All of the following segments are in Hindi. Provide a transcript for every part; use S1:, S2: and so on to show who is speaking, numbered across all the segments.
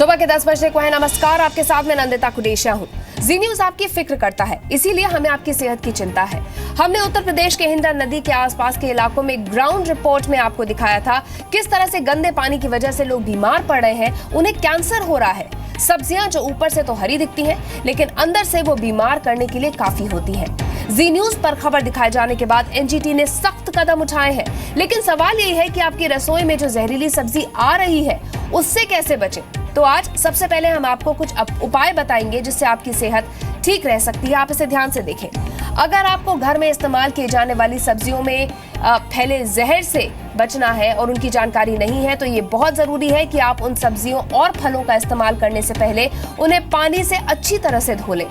S1: सुबह के 10 बजने को है। नमस्कार, आपके साथ में नंदिता कुडेशिया हूँ। जी न्यूज आपकी फिक्र करता है, इसीलिए हमें आपकी सेहत की चिंता है। हमने उत्तर प्रदेश के हिंडन नदी के आसपास के इलाकों में ग्राउंड रिपोर्ट में आपको दिखाया था किस तरह से गंदे पानी की वजह से लोग बीमार पड़ रहे हैं, उन्हें कैंसर हो रहा है। सब्जियां जो ऊपर से तो हरी दिखती हैं, लेकिन अंदर से वो बीमार करने के लिए काफी होती हैं। जी न्यूज पर खबर दिखाए जाने के बाद एनजीटी ने सख्त कदम उठाए हैं, लेकिन सवाल यही है कि आपकी रसोई में जो जहरीली सब्जी आ रही है उससे कैसे बचें। तो आज सबसे पहले हम आपको कुछ उपाय बताएंगे जिससे आपकी सेहत ठीक रह सकती है। आप इसे ध्यान से देखें। अगर आपको घर में इस्तेमाल किए जाने वाली सब्जियों में फैले जहर से बचना है और उनकी जानकारी नहीं है, तो ये बहुत जरूरी है कि आप उन सब्जियों और फलों का इस्तेमाल करने से पहले उन्हें पानी से अच्छी तरह से धो लें।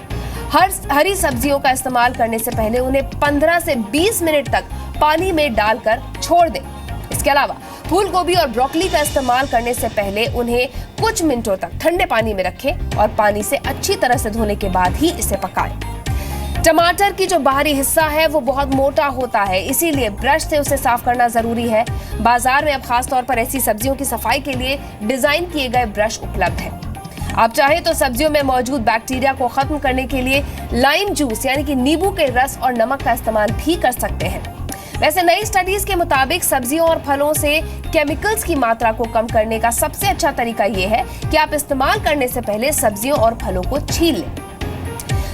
S1: हरी सब्जियों का इस्तेमाल करने से पहले उन्हें 15 से 20 मिनट तक पानी में डालकर छोड़ दें। इसके अलावा फूल गोभी और ब्रोकली का इस्तेमाल करने से पहले उन्हें कुछ मिनटों तक ठंडे पानी में रखें और पानी से अच्छी तरह से धोने के बाद ही इसे पकाएं। टमाटर की जो बाहरी हिस्सा है वो बहुत मोटा होता है, इसीलिए ब्रश से उसे साफ करना जरूरी है। बाजार में अब खास तौर पर ऐसी सब्जियों की सफाई के लिए डिजाइन किए गए ब्रश उपलब्ध है। आप चाहे तो सब्जियों में मौजूद बैक्टीरिया को खत्म करने के लिए लाइम जूस यानी कि नींबू के रस और नमक का इस्तेमाल भी कर सकते हैं। वैसे नई स्टडीज के मुताबिक सब्जियों और फलों से केमिकल्स की मात्रा को कम करने का सबसे अच्छा तरीका यह है कि आप इस्तेमाल करने से पहले सब्जियों और फलों को छील लें।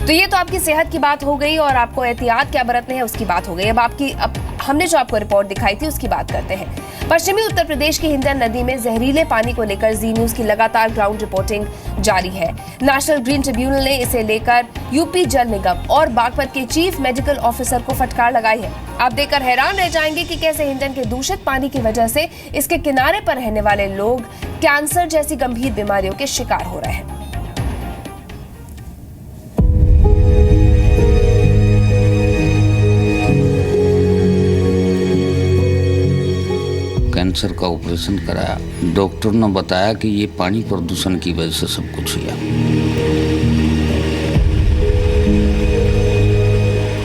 S1: तो ये तो आपकी सेहत की बात हो गई और आपको एहतियात क्या बरतने हैं उसकी बात हो गई। अब हमने जो आपको रिपोर्ट दिखाई थी उसकी बात करते हैं। पश्चिमी उत्तर प्रदेश की हिंडन नदी में जहरीले पानी को लेकर जी न्यूज की लगातार ग्राउंड रिपोर्टिंग जारी है। नेशनल ग्रीन ट्रिब्यूनल ने इसे लेकर यूपी जल निगम और बागपत के चीफ मेडिकल ऑफिसर को फटकार लगाई है। आप देखकर हैरान रह जाएंगे कि कैसे हिंडन के दूषित पानी की वजह से इसके किनारे पर रहने वाले लोग कैंसर जैसी गंभीर बीमारियों के शिकार हो रहे हैं।
S2: कैंसर का ऑपरेशन कराया, डॉक्टर ने बताया कि ये पानी प्रदूषण की वजह से सब कुछ हुआ।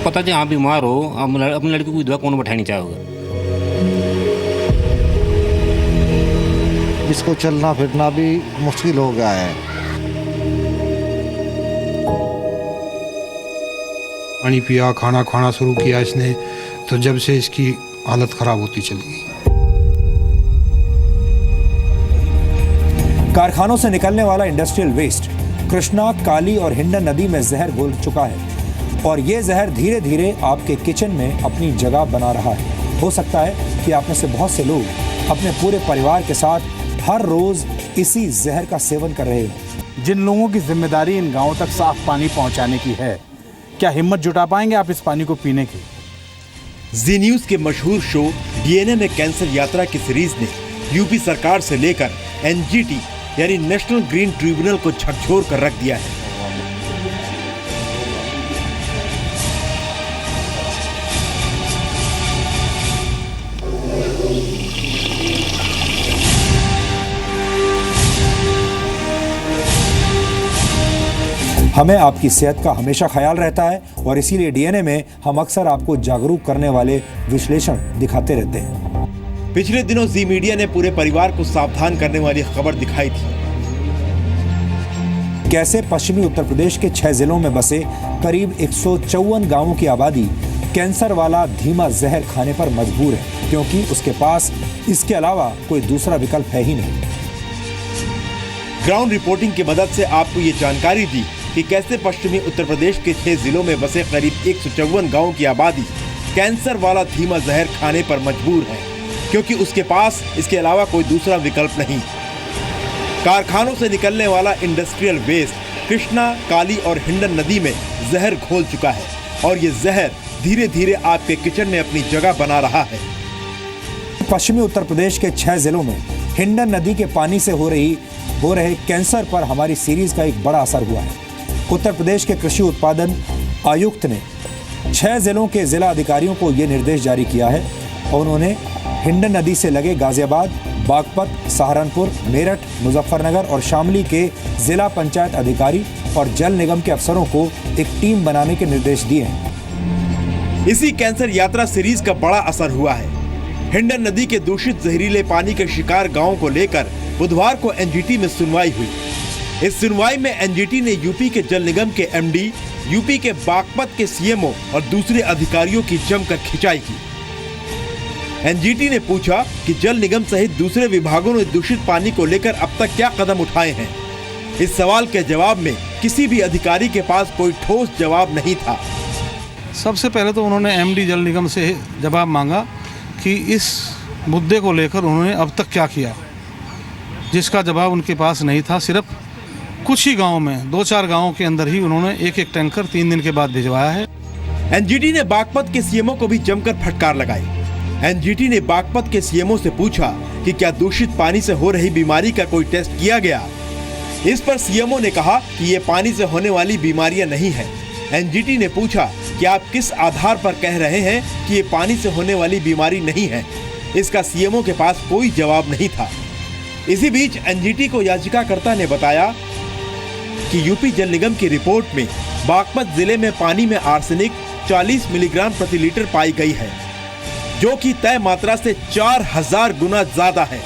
S3: पता है आप बीमार हो, अपनी लड़की को दवा कौन बैठानी चाहोगे?
S4: इसको चलना फिरना भी मुश्किल हो गया है।
S5: पानी पिया, खाना खाना शुरू किया इसने, तो जब से इसकी हालत खराब होती चली गई।
S6: कारखानों से निकलने वाला इंडस्ट्रियल वेस्ट कृष्णा, काली और हिंडन नदी में जहर घोल चुका है और ये जहर धीरे धीरे आपके किचन में अपनी जगह बना रहा है। हो सकता है कि आप में से बहुत से लोग अपने पूरे परिवार के साथ हर रोज इसी जहर का सेवन कर रहे हो।
S7: जिन लोगों की जिम्मेदारी इन गांवों तक साफ पानी पहुंचाने की है, क्या हिम्मत जुटा पाएंगे आप इस पानी को पीने की?
S8: जी न्यूज के मशहूर शो डीएनए में कैंसर यात्रा की सीरीज ने यूपी सरकार से लेकर एनजीटी यानी नेशनल ग्रीन ट्रिब्यूनल को झकझोर कर रख दिया है।
S6: हमें आपकी सेहत का हमेशा ख्याल रहता है और इसीलिए डीएनए में हम अक्सर आपको जागरूक करने वाले विश्लेषण दिखाते रहते हैं।
S8: पिछले दिनों जी मीडिया ने पूरे परिवार को सावधान करने वाली खबर दिखाई थी।
S6: कैसे पश्चिमी उत्तर प्रदेश के 6 जिलों में बसे करीब 154 गांवों की आबादी कैंसर वाला धीमा जहर खाने पर मजबूर है, क्योंकि उसके पास इसके अलावा कोई दूसरा विकल्प है ही नहीं।
S8: ग्राउंड रिपोर्टिंग की मदद से आपको ये जानकारी दी कि कैसे पश्चिमी उत्तर प्रदेश के 6 जिलों में बसे करीब 154 गाँवों की आबादी कैंसर वाला धीमा जहर खाने पर मजबूर है, क्योंकि उसके पास इसके अलावा कोई दूसरा विकल्प नहीं। कारखानों से निकलने वाला इंडस्ट्रियल वेस्ट कृष्णा, काली और हिंडन नदी में जहर घोल चुका है और ये जहर धीरे धीरे आपके किचन में अपनी जगह बना रहा है।
S6: पश्चिमी उत्तर प्रदेश के 6 जिलों में हिंडन नदी के पानी से हो रहे कैंसर पर हमारी सीरीज का एक बड़ा असर हुआ है। उत्तर प्रदेश के कृषि उत्पादन आयुक्त ने 6 जिलों के जिला अधिकारियों को यह निर्देश जारी किया है और उन्होंने हिंडन नदी से लगे गाजियाबाद, बागपत, सहारनपुर, मेरठ, मुजफ्फरनगर और शामली के जिला पंचायत अधिकारी और जल निगम के अफसरों को एक टीम बनाने के निर्देश दिए हैं।
S8: इसी कैंसर यात्रा सीरीज का बड़ा असर हुआ है। हिंडन नदी के दूषित जहरीले पानी के शिकार गांवों को लेकर बुधवार को एनजीटी में सुनवाई हुई। इस सुनवाई में एनजीटी ने यूपी के जल निगम के एमडी, यूपी के बागपत के सीएमओ और दूसरे अधिकारियों की जमकर खिंचाई की। एनजीटी ने पूछा कि जल निगम सहित दूसरे विभागों ने दूषित पानी को लेकर अब तक क्या कदम उठाए हैं। इस सवाल के जवाब में किसी भी अधिकारी के पास कोई ठोस जवाब नहीं था।
S9: सबसे पहले तो उन्होंने एमडी जल निगम से जवाब मांगा कि इस मुद्दे को लेकर उन्होंने अब तक क्या किया, जिसका जवाब उनके पास नहीं था। सिर्फ कुछ ही गाँव में, 2-4 गाँव के अंदर ही उन्होंने एक टैंकर 3 दिन के बाद भिजवाया है।
S8: एनजीटी ने बागपत के सीएमओ को भी जमकर फटकार लगाई। एनजीटी ने बागपत के सीएमओ से पूछा कि क्या दूषित पानी से हो रही बीमारी का कोई टेस्ट किया गया। इस पर सीएमओ ने कहा कि ये पानी से होने वाली बीमारियां नहीं है। एनजीटी ने पूछा कि आप किस आधार पर कह रहे हैं कि ये पानी से होने वाली बीमारी नहीं है। इसका सीएमओ के पास कोई जवाब नहीं था। इसी बीच एनजीटी को याचिकाकर्ता ने बताया कि यूपी जल निगम की रिपोर्ट में बागपत जिले में पानी में आर्सेनिक 40 मिलीग्राम प्रति लीटर पाई गई है, जो कि तय मात्रा से 4000 गुना ज्यादा है।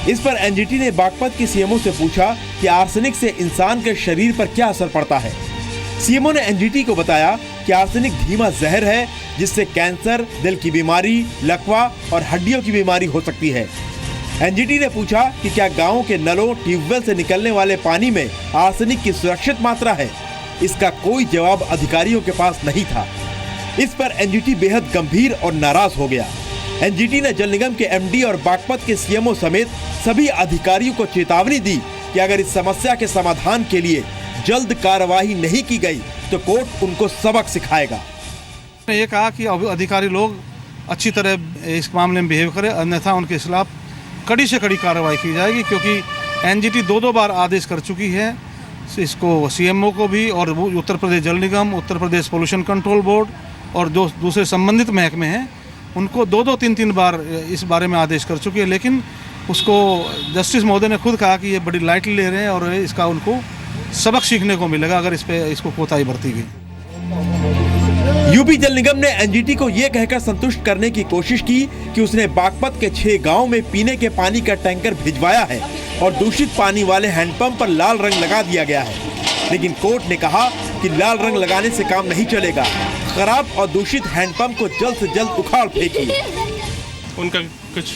S8: इस पर एनजीटी ने बागपत के सीएमओ से पूछा कि आर्सेनिक से इंसान के शरीर पर क्या असर पड़ता है। सीएमओ ने एनजीटी को बताया कि आर्सेनिक धीमा जहर है, जिससे कैंसर, दिल की बीमारी, लकवा और हड्डियों की बीमारी हो सकती है। एनजीटी ने पूछा कि क्या गाँव के नलों, ट्यूबवेल से निकलने वाले पानी में आर्सेनिक की सुरक्षित मात्रा है। इसका कोई जवाब अधिकारियों के पास नहीं था। इस पर एनजीटी बेहद गंभीर और नाराज हो गया। एनजीटी ने जल निगम के एमडी और बागपत के सीएमओ समेत सभी अधिकारियों को चेतावनी दी कि अगर इस समस्या के समाधान के लिए जल्द कार्रवाई नहीं की गई तो कोर्ट उनको सबक सिखाएगा।
S9: ये कहा कि अब अधिकारी लोग अच्छी तरह इस मामले में बिहेव करें, अन्यथा उनके खिलाफ कड़ी से कड़ी कार्रवाई की जाएगी, क्योंकि एनजीटी 2 बार आदेश कर चुकी है इसको, सीएमओ को भी, और उत्तर प्रदेश जल निगम, Uttar Pradesh pollution control board और जो दूसरे संबंधित महकमे हैं उनको 2-3 बार इस बारे में आदेश कर चुकी है। लेकिन उसको जस्टिस महोदय ने खुद कहा कि ये बड़ी लाइटली ले रहे हैं और इसका उनको सबक सीखने को मिलेगा अगर इसको कोताही बरती गई।
S8: यूपी जल निगम ने एनजीटी को यह कहकर संतुष्ट करने की कोशिश की कि उसने बागपत के 6 गांव में पीने के पानी का टैंकर भिजवाया है और दूषित पानी वाले हैंडपंप पर लाल रंग लगा दिया गया है। लेकिन कोर्ट ने कहा कि लाल रंग लगाने से काम नहीं चलेगा। खराब और दूषित हैंडपंप को जल्द से जल्द उखाड़ फेंकिए।
S10: उनका कुछ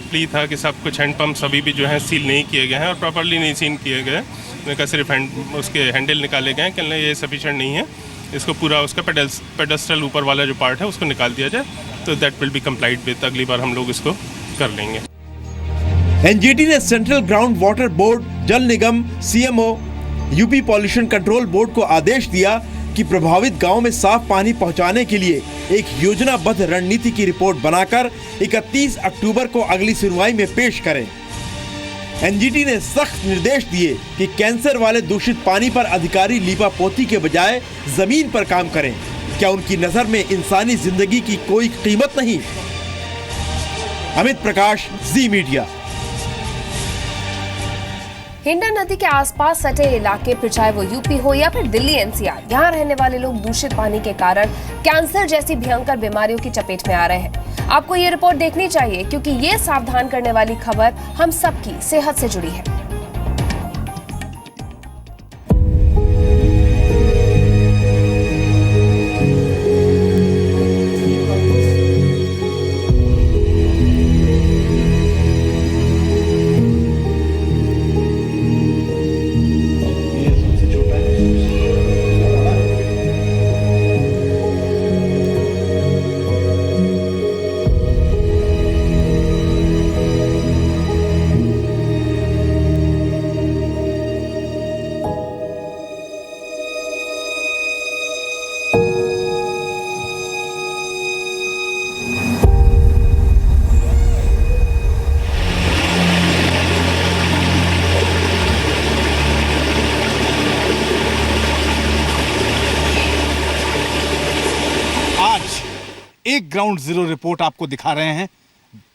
S10: प्ली था कि सब कुछ हैंडपंप अभी भी जो है सील नहीं किए गए हैं और प्रॉपर्ली नहीं सील किए गए। उनका सिर्फ उसके हैंडल निकाले गए हैं कि ये सफिशिएंट नहीं है, इसको पूरा उसका पेडेस्टल ऊपर वाला जो पार्ट है उसको निकाल दिया जाए, तो that will be complied with. अगली बार हम लोग इसको कर लेंगे।
S8: एनजीटी ने central ground water board, Jal Nigam, CMO, UP pollution control board को आदेश दिया कि प्रभावित गांव में साफ पानी पहुंचाने के लिए एक योजनाबद्ध रणनीति की रिपोर्ट बनाकर 31 अक्टूबर को अगली सुनवाई में पेश करें। एनजीटी ने सख्त निर्देश दिए कि कैंसर वाले दूषित पानी पर अधिकारी लीपापोती के बजाय जमीन पर काम करें। क्या उनकी नजर में इंसानी जिंदगी की कोई कीमत नहीं? अमित प्रकाश, जी मीडिया।
S1: हिंडन नदी के आसपास सटे इलाके, फिर चाहे वो यूपी हो या फिर दिल्ली एनसीआर, यहाँ रहने वाले लोग दूषित पानी के कारण कैंसर जैसी भयंकर बीमारियों की चपेट में आ रहे हैं। आपको ये रिपोर्ट देखनी चाहिए, क्योंकि ये सावधान करने वाली खबर हम सबकी सेहत से जुड़ी है।
S7: एक ग्राउंड जीरो रिपोर्ट आपको दिखा रहे हैं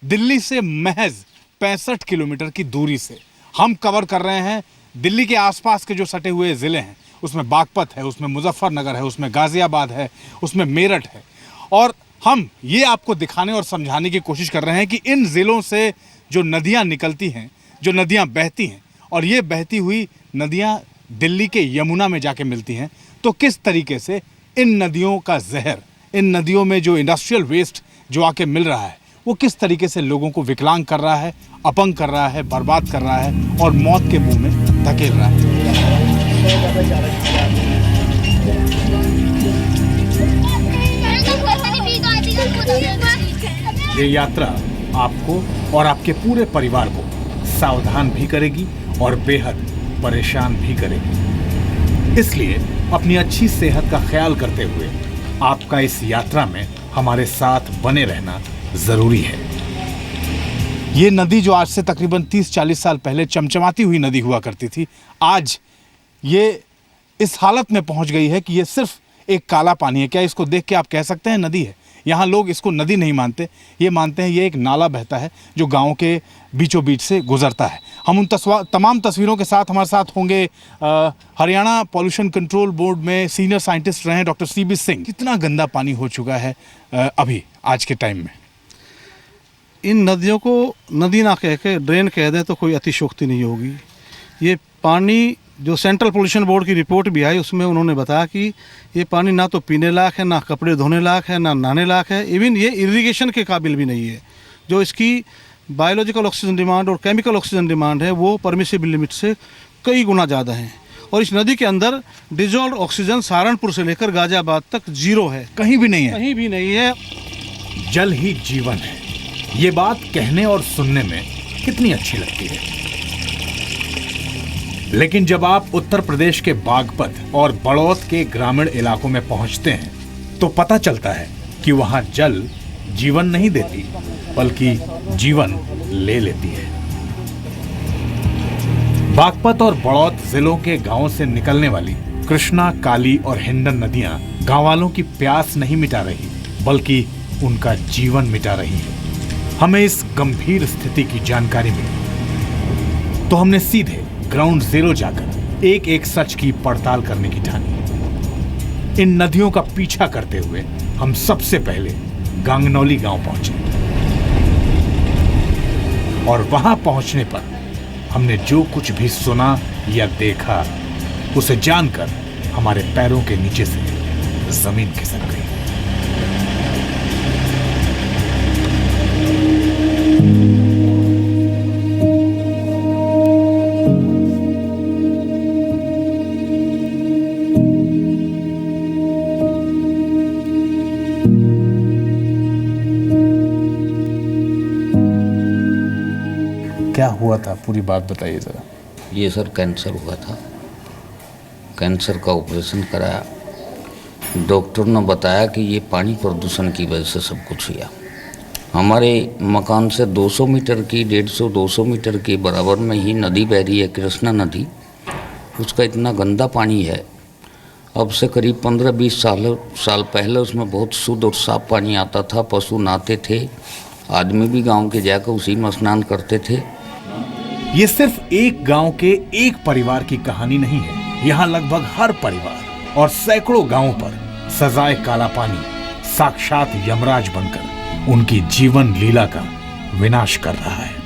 S7: दिल्ली से महज 65 किलोमीटर की दूरी से। हम कवर कर रहे हैं दिल्ली के आसपास के जो सटे हुए ज़िले हैं, उसमें बागपत है, उसमें मुजफ्फरनगर है, उसमें गाज़ियाबाद है, उसमें मेरठ है। और हम ये आपको दिखाने और समझाने की कोशिश कर रहे हैं कि इन ज़िलों से जो नदियाँ निकलती हैं, जो नदियाँ बहती हैं, और ये बहती हुई नदियां दिल्ली के यमुना में जाके मिलती हैं, तो किस तरीके से इन नदियों का जहर, इन नदियों में जो इंडस्ट्रियल वेस्ट जो आके मिल रहा है, वो किस तरीके से लोगों को विकलांग कर रहा है, अपंग कर रहा है, बर्बाद कर रहा है और मौत के मुंह में धकेल रहा है।
S11: ये यात्रा आपको और आपके पूरे परिवार को सावधान भी करेगी और बेहद परेशान भी करेगी। इसलिए अपनी अच्छी सेहत का ख्याल करते हुए आपका इस यात्रा में हमारे साथ बने रहना जरूरी है।
S7: ये नदी जो आज से तकरीबन 30-40 साल पहले चमचमाती हुई नदी हुआ करती थी, आज ये इस हालत में पहुंच गई है कि ये सिर्फ एक काला पानी है। क्या इसको देख के आप कह सकते हैं नदी है? यहाँ लोग इसको नदी नहीं मानते, ये मानते हैं ये एक नाला बहता है जो गांव के बीचों बीच से गुजरता है। हम उन तमाम तस्वीरों के साथ हमारे साथ होंगे हरियाणा पॉल्यूशन कंट्रोल बोर्ड में सीनियर साइंटिस्ट रहे डॉक्टर CB सिंह। कितना गंदा पानी हो चुका है अभी आज के टाइम में?
S9: इन नदियों को नदी ना कह के ड्रेन कह दें तो कोई अतिशयोक्ति नहीं होगी। ये पानी जो सेंट्रल पोल्यूशन बोर्ड की रिपोर्ट भी आई, उसमें उन्होंने बताया कि ये पानी ना तो पीने लायक है, ना कपड़े धोने लायक है, ना नहाने लायक है, इवन ये इरिगेशन के काबिल भी नहीं है। जो इसकी बायोलॉजिकल ऑक्सीजन डिमांड और केमिकल ऑक्सीजन डिमांड है वो परमिसिबल लिमिट से कई गुना ज़्यादा है। और इस नदी के अंदर डिजॉल्व ऑक्सीजन सहारनपुर से लेकर गाजियाबाद तक 0 है,
S7: कहीं भी नहीं है।
S9: कहीं भी नहीं है।
S11: जल ही जीवन है, ये बात कहने और सुनने में कितनी अच्छी लगती है, लेकिन जब आप उत्तर प्रदेश के बागपत और बड़ौत के ग्रामीण इलाकों में पहुंचते हैं तो पता चलता है कि वहां जल जीवन नहीं देती बल्कि जीवन ले लेती है। बागपत और बड़ौत जिलों के गांवों से निकलने वाली कृष्णा, काली और हिंडन नदियां गांव वालों की प्यास नहीं मिटा रही बल्कि उनका जीवन मिटा रही है। हमें इस गंभीर स्थिति की जानकारी मिली तो हमने सीधे ग्राउंड जीरो जाकर एक एक सच की पड़ताल करने की ठानी। इन नदियों का पीछा करते हुए हम सबसे पहले गांगनौली गांव पहुंचे और वहां पहुंचने पर हमने जो कुछ भी सुना या देखा उसे जानकर हमारे पैरों के नीचे से जमीन खिसक गई। क्या हुआ था, पूरी बात बताइए जरा।
S2: ये सर कैंसर हुआ था, कैंसर का ऑपरेशन कराया। डॉक्टर ने बताया कि ये पानी प्रदूषण की वजह से सब कुछ हुआ। हमारे मकान से 200 मीटर की 150-200 मीटर के बराबर में ही नदी बह रही है, कृष्णा नदी। उसका इतना गंदा पानी है, अब से करीब 15-20 साल पहले उसमें बहुत शुद्ध और साफ पानी आता था। पशु नहाते थे, आदमी भी गांव के जाकर उसी में स्नान करते थे।
S11: ये सिर्फ एक गांव के एक परिवार की कहानी नहीं है। यहाँ लगभग हर परिवार और सैकड़ों गांवों पर सजाए काला पानी साक्षात यमराज बनकर उनकी जीवन लीला का विनाश कर रहा है।